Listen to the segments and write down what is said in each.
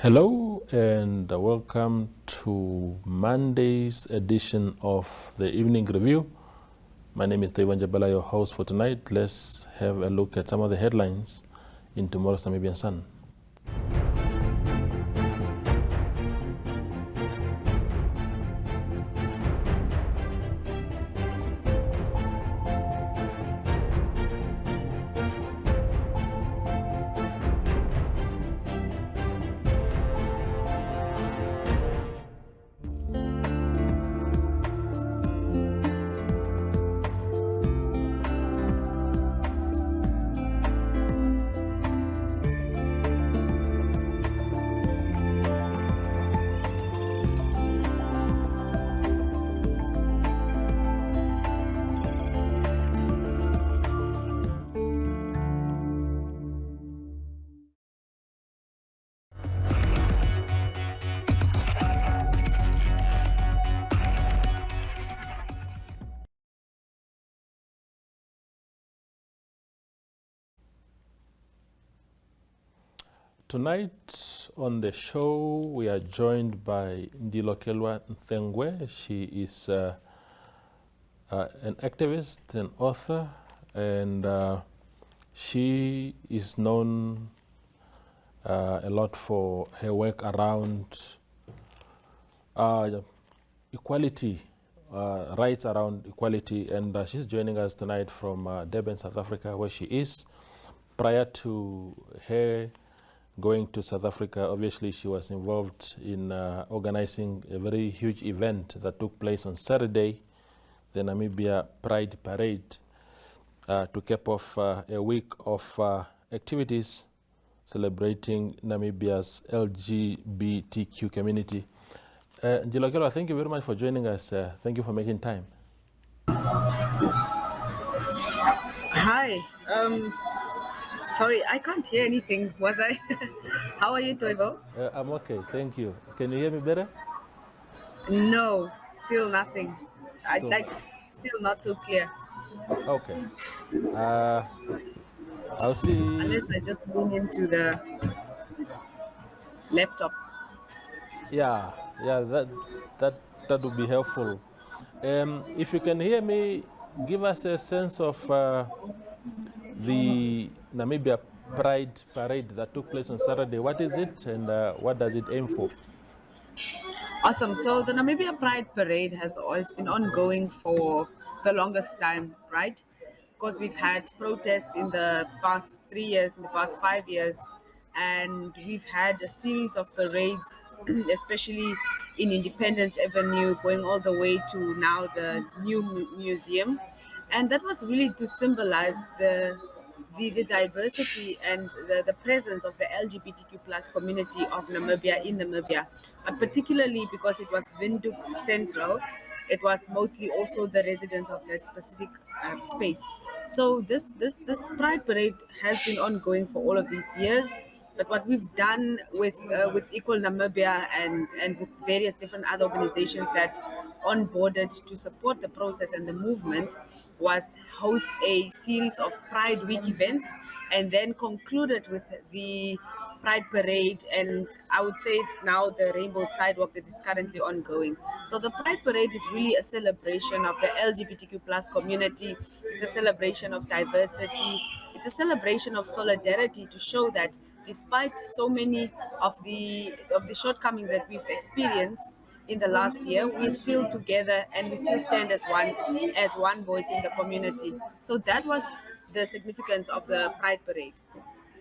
Hello and welcome to Monday's edition of the Evening Review. My name is Ndiilokelwa, your host for tonight. Let's have a look at some of the headlines in tomorrow's Namibian Sun. Tonight on the show, we are joined by Ndiilokelwa Nthengwe. She is an activist, an author, and she is known a lot for her work around equality, rights around equality, and she's joining us tonight from Durban, South Africa, where she is. Prior to her going to South Africa, obviously she was involved in organizing a very huge event that took place on Saturday, the Namibia Pride Parade, to cap off a week of activities celebrating Namibia's LGBTQ community. Ndiilokelwa, thank you very much for joining us. Thank you for making time. Hi. Sorry, I can't hear anything. Was I? How are you, Toivo? I'm okay, thank you. Can you hear me better? No, still nothing. Still Still not so clear. Okay. I'll see. Unless I just lean into the laptop. Yeah, that would be helpful. If you can hear me, give us a sense of the Namibia Pride Parade that took place on Saturday. What is it and what does it aim for? Awesome. So the Namibia Pride Parade has always been ongoing for the longest time, right? Because we've had protests in the past 3 years, in the past 5 years, and we've had a series of parades, especially in Independence Avenue, going all the way to now the new museum. And that was really to symbolize the diversity and the presence of the LGBTQ plus community of Namibia in Namibia, but particularly because it was Windhoek Central, it was mostly also the residents of that specific space. So this Pride Parade has been ongoing for all of these years. But what we've done with Equal Namibia and with various different other organizations that onboarded to support the process and the movement was host a series of Pride Week events and then concluded with the Pride Parade, and I would say now the Rainbow Sidewalk that is currently ongoing. So the Pride Parade is really a celebration of the LGBTQ plus community. It's a celebration of diversity. It's a celebration of solidarity to show that despite so many of the shortcomings that we've experienced in the last year, we're still together and we still stand as one voice in the community. So that was the significance of the Pride Parade.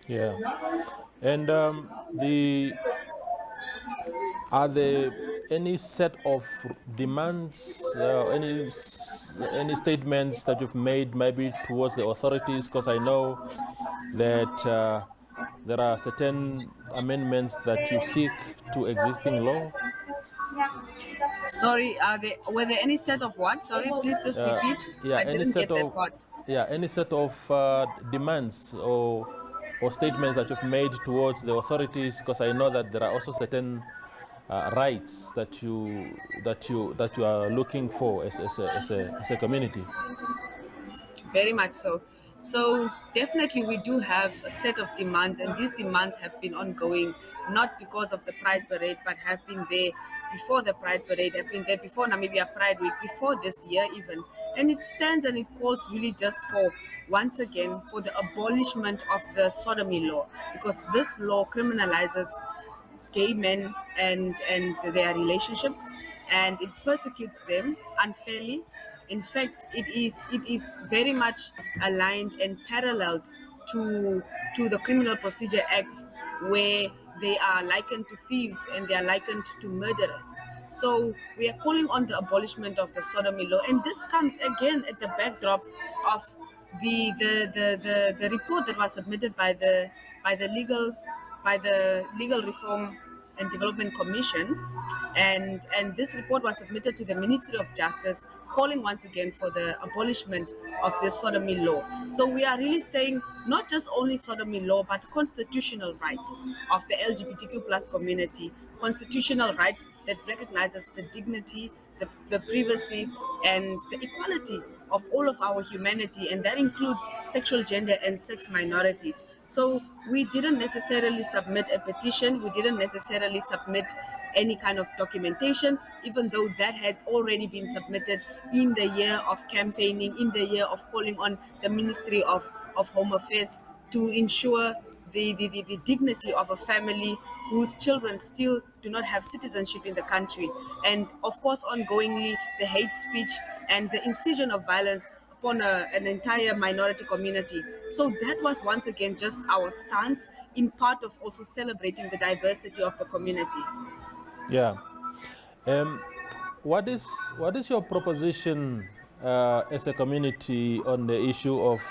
Yeah, and are there any set of demands, any statements that you've made maybe towards the authorities? Because I know that there are certain amendments that you seek to existing law. Sorry, were there any set of what? Sorry, please just repeat. Yeah, I didn't get that part. Yeah, any set of demands or statements that you've made towards the authorities, because I know that there are also certain rights that you are looking for as a community. Very much so. So definitely we do have a set of demands, and these demands have been ongoing not because of the Pride Parade, but have been there before the Pride Parade, have been there before Namibia Pride Week, before this year even. And it stands and it calls really just for, once again, for the abolishment of the sodomy law, because this law criminalizes gay men and their relationships, and it persecutes them unfairly. In fact, it is very much aligned and paralleled to the Criminal Procedure Act, where they are likened to thieves and they are likened to murderers. So we are calling on the abolishment of the sodomy law, and this comes again at the backdrop of the report that was submitted by the legal by the Legal Reform and Development Commission, and this report was submitted to the Ministry of Justice, calling once again for the abolishment of the sodomy law. So we are really saying not just only sodomy law, but constitutional rights of the LGBTQ plus community, constitutional rights that recognizes the dignity, the privacy, and the equality of all of our humanity, and that includes sexual, gender, and sex minorities. So we didn't necessarily submit a petition, we didn't necessarily submit any kind of documentation, even though that had already been submitted in the year of campaigning, in the year of calling on the Ministry of Home Affairs to ensure the dignity of a family whose children still do not have citizenship in the country. And of course, ongoingly, the hate speech and the incision of violence upon an entire minority community. So that was once again just our stance, in part of also celebrating the diversity of the community. Yeah. Um, what is your proposition as a community on the issue of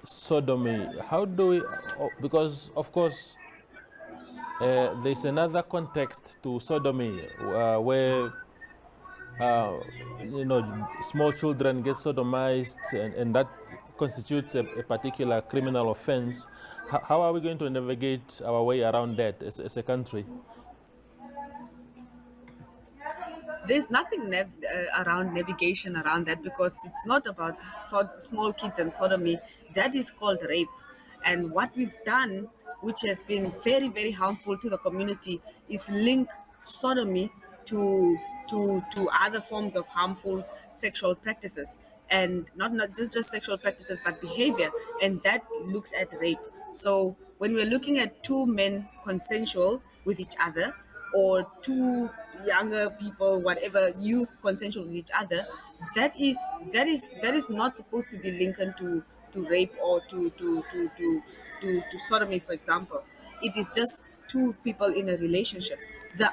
sodomy? How do we? Because of course, there's another context to sodomy where small children get sodomized, and that constitutes a particular criminal offense. How are we going to navigate our way around that as a country? There's nothing around navigation around that, because it's not about small kids and sodomy. That is called rape. And what we've done, which has been very, very harmful to the community, is link sodomy to to other forms of harmful sexual practices, and not just sexual practices but behavior, and that looks at rape. So when we're looking at two men consensual with each other, or two younger people, whatever, youth consensual with each other, that is not supposed to be linked to rape or to sodomy, for example. It is just two people in a relationship. The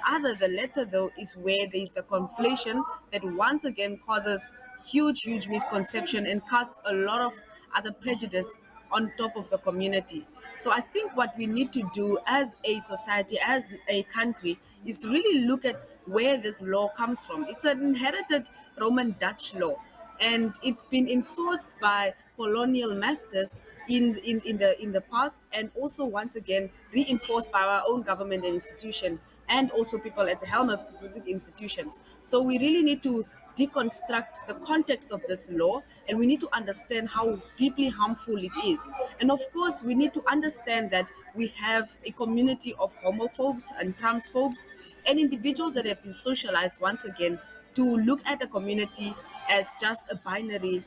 latter, though, is where there is the conflation that once again causes huge misconception and casts a lot of other prejudice on top of the community. So I think what we need to do as a society, as a country, is to really look at where this law comes from. It's an inherited Roman Dutch law, and it's been enforced by colonial masters in the past, and also once again reinforced by our own government and institution, and also people at the helm of specific institutions. So we really need to deconstruct the context of this law, and we need to understand how deeply harmful it is. And of course, we need to understand that we have a community of homophobes and transphobes and individuals that have been socialized once again to look at the community as just a binary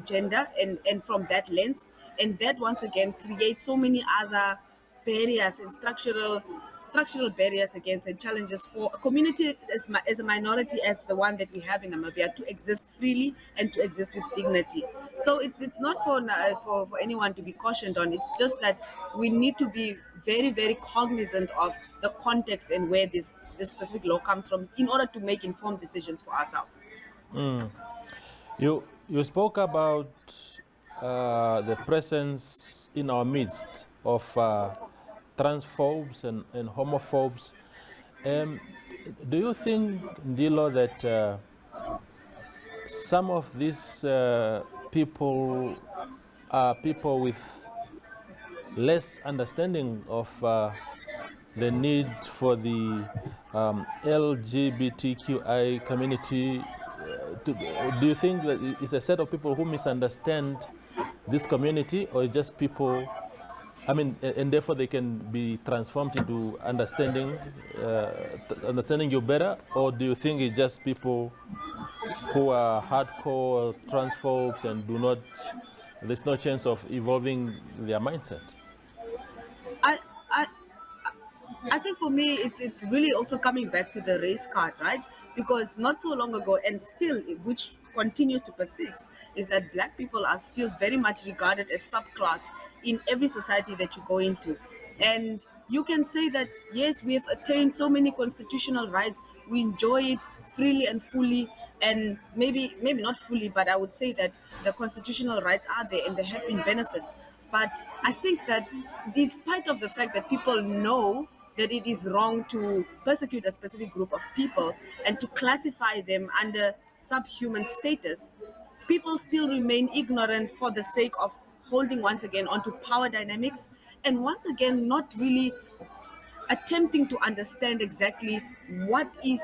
gender, and from that lens, and that once again creates so many other barriers and structural barriers against and challenges for a community as a minority as the one that we have in Namibia to exist freely and to exist with dignity. So it's not for anyone to be cautioned on. It's just that we need to be very, very cognizant of the context and where this specific law comes from in order to make informed decisions for ourselves. You spoke about the presence in our midst of transphobes and homophobes. Do you think, Ndilo, that some of these people are people with less understanding of the need for the LGBTQI community do you think that it's a set of people who misunderstand this community, or just people? I mean, and therefore they can be transformed into understanding you better, or do you think it's just people who are hardcore transphobes and there's no chance of evolving their mindset? I, I, I think for me, it's really also coming back to the race card, right? Because not so long ago, and still, which continues to persist, is that black people are still very much regarded as subclass in every society that you go into. And you can say that, yes, we have attained so many constitutional rights, we enjoy it freely and fully, and maybe not fully, but I would say that the constitutional rights are there and there have been benefits. But I think that despite of the fact that people know that it is wrong to persecute a specific group of people and to classify them under subhuman status, people still remain ignorant for the sake of holding once again onto power dynamics, and once again not really attempting to understand exactly what is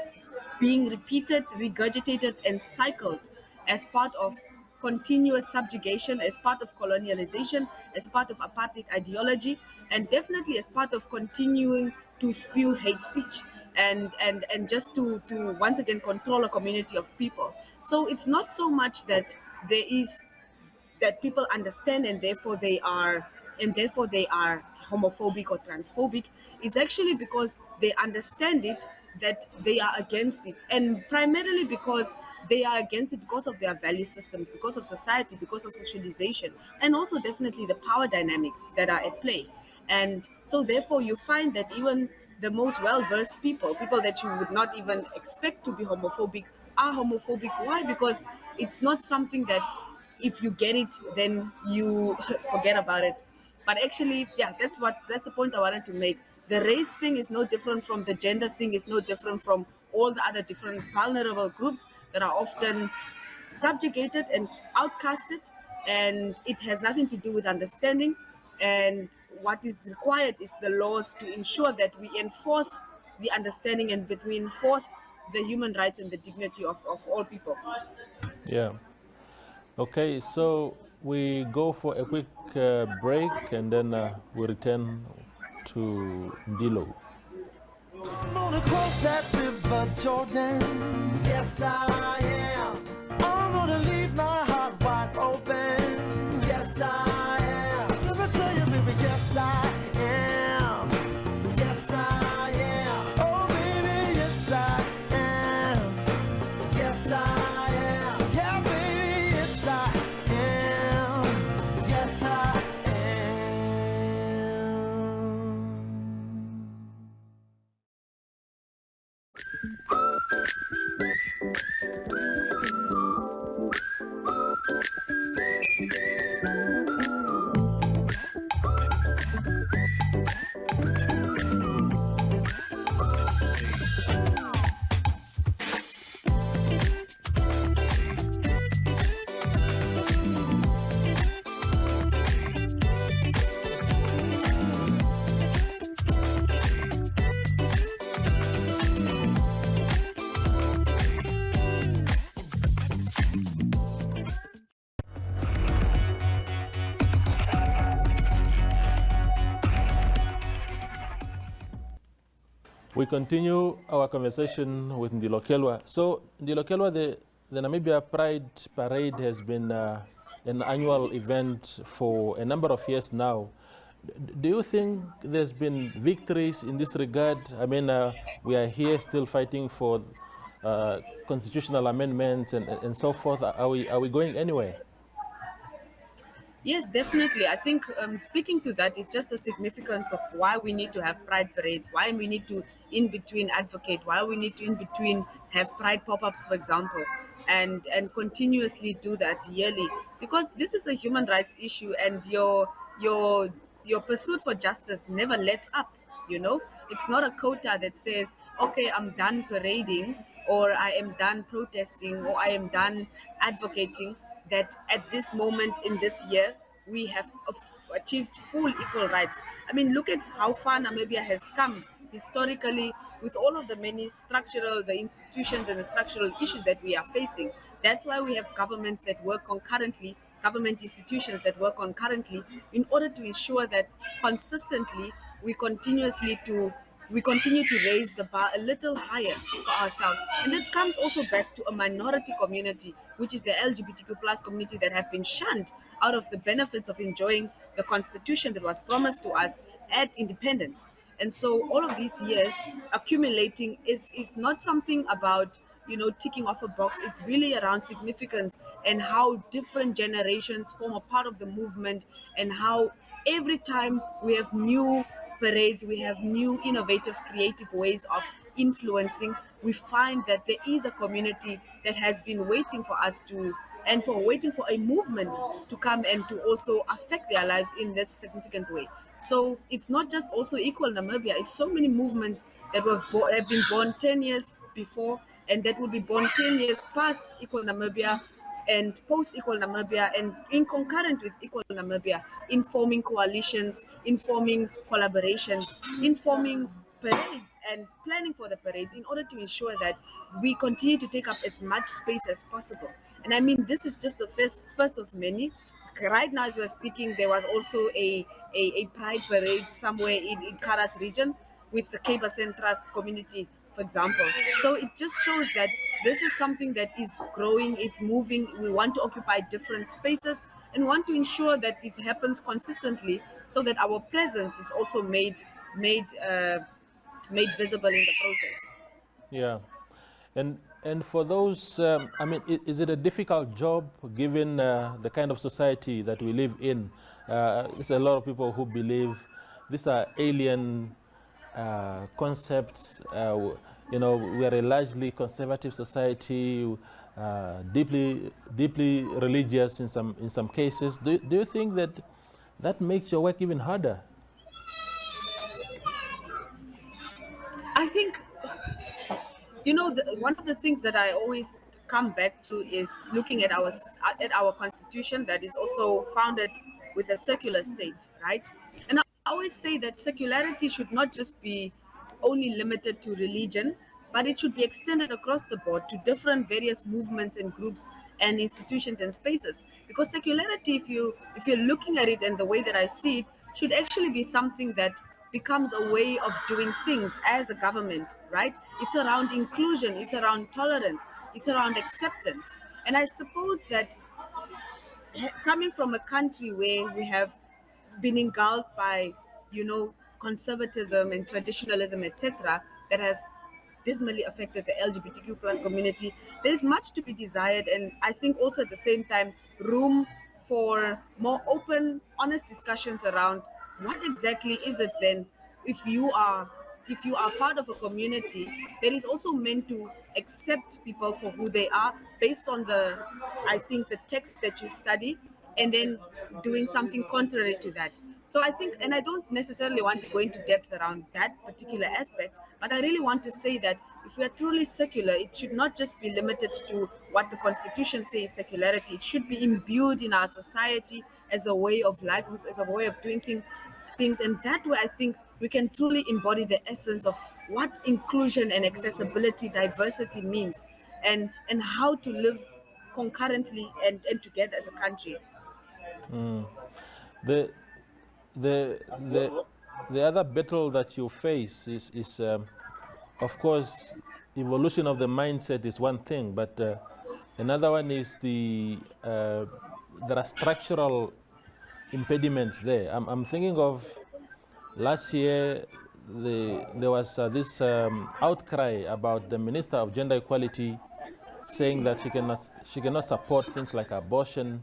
being repeated, regurgitated, and cycled as part of continuous subjugation, as part of colonialization, as part of apartheid ideology, and definitely as part of continuing to spew hate speech and just to once again control a community of people. So it's not so much that there is that people understand and therefore they are homophobic or transphobic. It's actually because they understand it that they are against it, and primarily because they are against it because of their value systems, because of society, because of socialization, and also definitely the power dynamics that are at play. And so therefore you find that even the most well-versed people that you would not even expect to be homophobic, are homophobic. Why? Because it's not something that if you get it, then you forget about it. But actually, yeah, that's the point I wanted to make. The race thing is no different from the gender thing, is no different from all the other different vulnerable groups that are often subjugated and outcasted, and it has nothing to do with understanding. And what is required is the laws to ensure that we enforce the understanding and that we enforce the human rights and the dignity of all people. Yeah. Okay, so we go for a quick break, and then we return to Ndilo. I'm gonna cross that river, Jordan. Yes, I am. I'm gonna leave my heart wide open. Yes, I am. Let me tell you, baby, yes, I am. Yes, I am. Oh, baby, yes, I am. Yes, I am. Yeah, baby, yes, I am. Yes, I am. We continue our conversation with Ndiilokelwa. So, Ndiilokelwa, the Namibia Pride Parade has been an annual event for a number of years now. Do you think there's been victories in this regard? I mean, we are here still fighting for constitutional amendments and so forth. Are we going anywhere? Yes, definitely. I think speaking to that is just the significance of why we need to have pride parades, why we need to in between advocate, why we need to in between have pride pop-ups, for example, and continuously do that yearly, because this is a human rights issue, and your pursuit for justice never lets up. You know, it's not a quota that says, okay, I'm done parading, or I am done protesting, or I am done advocating, that at this moment in this year we have achieved full equal rights. I mean, look at how far Namibia has come historically with all of the many the institutions and the structural issues that we are facing. That's why we have governments that work concurrently, government institutions that work concurrently, in order to ensure that consistently we we continue to raise the bar a little higher for ourselves. And that comes also back to a minority community, which is the LGBTQ plus community, that have been shunned out of the benefits of enjoying the constitution that was promised to us at independence. And so all of these years accumulating is not something about, ticking off a box. It's really around significance and how different generations form a part of the movement, and how every time we have new parades, we have new innovative, creative ways of influencing, we find that there is a community that has been waiting for us to, and for waiting for a movement to come and to also affect their lives in this significant way. So it's not just also Equal Namibia, it's so many movements that have been born 10 years before, and that will be born 10 years past Equal Namibia and post Equal Namibia, and in concurrent with Equal Namibia, in forming coalitions, in forming collaborations, in forming parades and planning for the parades, in order to ensure that we continue to take up as much space as possible. And I mean, this is just the first of many. Right now, as we're speaking, there was also a pride parade somewhere in Karas region with the Cape Trust community, for example. So it just shows that this is something that is growing, it's moving. We want to occupy different spaces and want to ensure that it happens consistently, so that our presence is also made made visible in the process. Yeah. And for those, I mean, is it a difficult job given the kind of society that we live in? There's a lot of people who believe these are alien concepts. We are a largely conservative society, deeply religious in some cases. Do you think that makes your work even harder? I think, one of the things that I always come back to is looking at our constitution, that is also founded with a secular state, right? And I always say that secularity should not just be only limited to religion, but it should be extended across the board to different various movements and groups and institutions and spaces. Because secularity, if you're looking at it and the way that I see it, should actually be something that becomes a way of doing things as a government, right? It's around inclusion, it's around tolerance, it's around acceptance. And I suppose that coming from a country where we have been engulfed by, conservatism and traditionalism, etc., that has dismally affected the LGBTQ plus community, there's much to be desired, and I think also at the same time room for more open, honest discussions around what exactly is it then, if you are if you are part of a community that is also meant to accept people for who they are, based on I think, the text that you study, and then doing something contrary to that. So I think, and I don't necessarily want to go into depth around that particular aspect, but I really want to say that if we are truly secular, it should not just be limited to what the Constitution says secularity. It should be imbued in our society as a way of life, as a way of doing things. And that way, I think we can truly embody the essence of what inclusion and accessibility, diversity means, and how to live concurrently and together as a country. The the the the other battle that you face is of course, evolution of the mindset is one thing, but another one is there are structural impediments there. I'm thinking of last year. There was this outcry about the Minister of Gender Equality saying that she cannot support things like abortion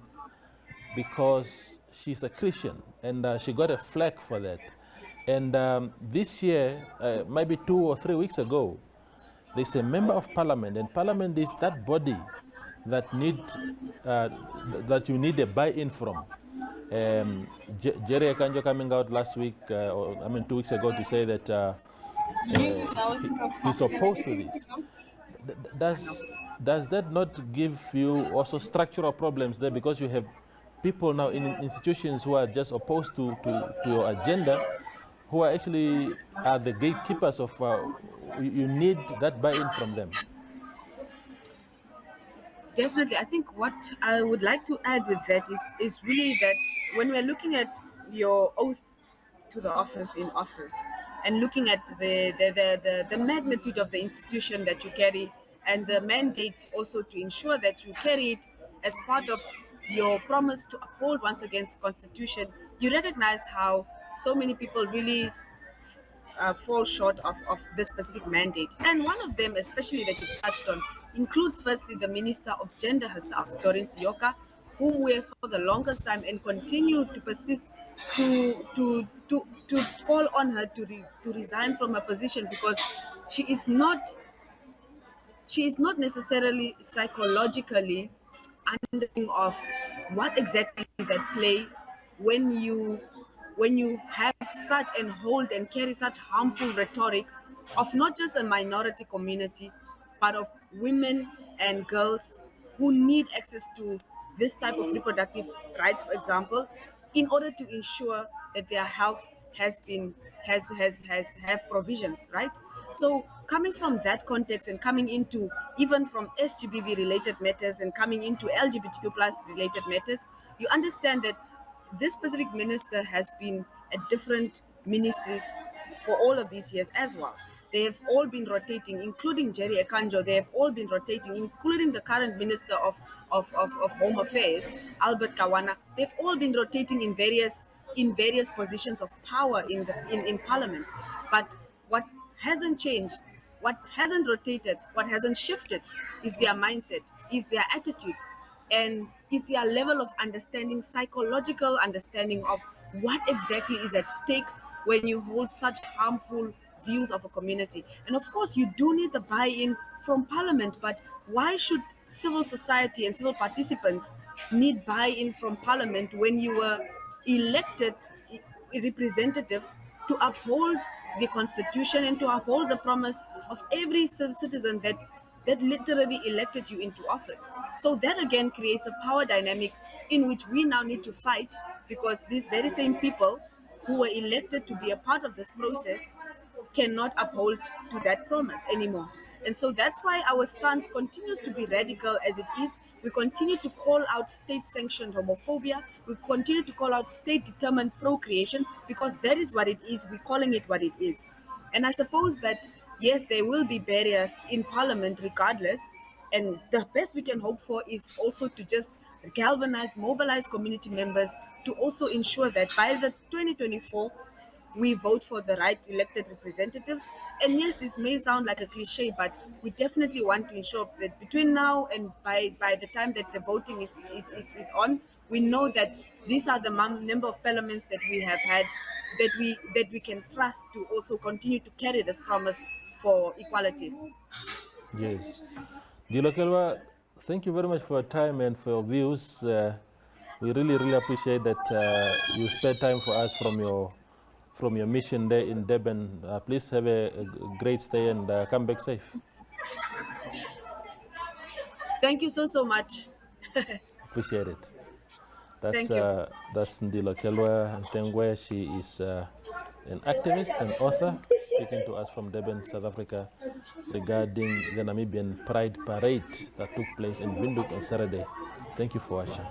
because she's a Christian, and she got a flag for that. And this year, maybe 2 or 3 weeks ago, there's a member of parliament, and parliament is that body that that you need a buy-in from. Jerry Ekandjo coming out last week, 2 weeks ago, to say that he's opposed to this. Does that not give you also structural problems there, because you have people now in institutions who are just opposed to your agenda, who are actually the gatekeepers of, you need that buy-in from them? Definitely. I think what I would like to add with that is really that when we're looking at your oath to the office in office and looking at the magnitude of the institution that you carry and the mandate also to ensure that you carry it as part of your promise to uphold once again the constitution, you recognize how so many people really fall short of this specific mandate. And one of them, especially that you've touched on, includes firstly the Minister of Gender herself, Doreek Sioka, whom we have for the longest time and continue to persist to call on her to resign from her position because she is not she is not necessarily psychologically understanding of what exactly is at play when you have such and hold and carry such harmful rhetoric of not just a minority community but of women and girls who need access to this type of reproductive rights, for example, in order to ensure that their health has been has have provisions, right? So coming from that context and coming into even from SGBV related matters and coming into LGBTQ plus related matters, you understand that this specific minister has been at different ministries for all of these years as well. They have all been rotating, including Jerry Ekandjo. They have all been rotating, including the current Minister of Home Affairs, Albert Kawana. They've all been rotating in various positions of power in Parliament. But what hasn't changed, what hasn't rotated, what hasn't shifted is their mindset, is their attitudes, and is their level of understanding, psychological understanding of what exactly is at stake when you hold such harmful views of a community. And of course, you do need the buy-in from Parliament, but why should civil society and civil participants need buy-in from Parliament when you were elected representatives to uphold the constitution and to uphold the promise of every citizen that literally elected you into office? So that again creates a power dynamic in which we now need to fight because these very same people who were elected to be a part of this process cannot uphold to that promise anymore. And so that's why our stance continues to be radical as it is. We continue to call out state sanctioned homophobia. We continue to call out state determined procreation because that is what it is. We're calling it what it is. And I suppose that, yes, there will be barriers in Parliament regardless. And the best we can hope for is also to just galvanize, mobilize community members to also ensure that by the 2024, we vote for the right elected representatives. And yes, this may sound like a cliche, but we definitely want to ensure that between now and by the time that the voting is on, we know that these are the number of parliaments that we have had that we can trust to also continue to carry this promise for equality. Yes. Ndiilokelwa, thank you very much for your time and for your views. We really appreciate that you spare time for us from your mission there in Durban. Please have a great stay and come back safe. Thank you so much. Appreciate it. Thank you. That's Ndiilokelwa Nthengwe. She is an activist and author speaking to us from Durban, South Africa, regarding the Namibian Pride Parade that took place in Windhoek on Saturday. Thank you for watching.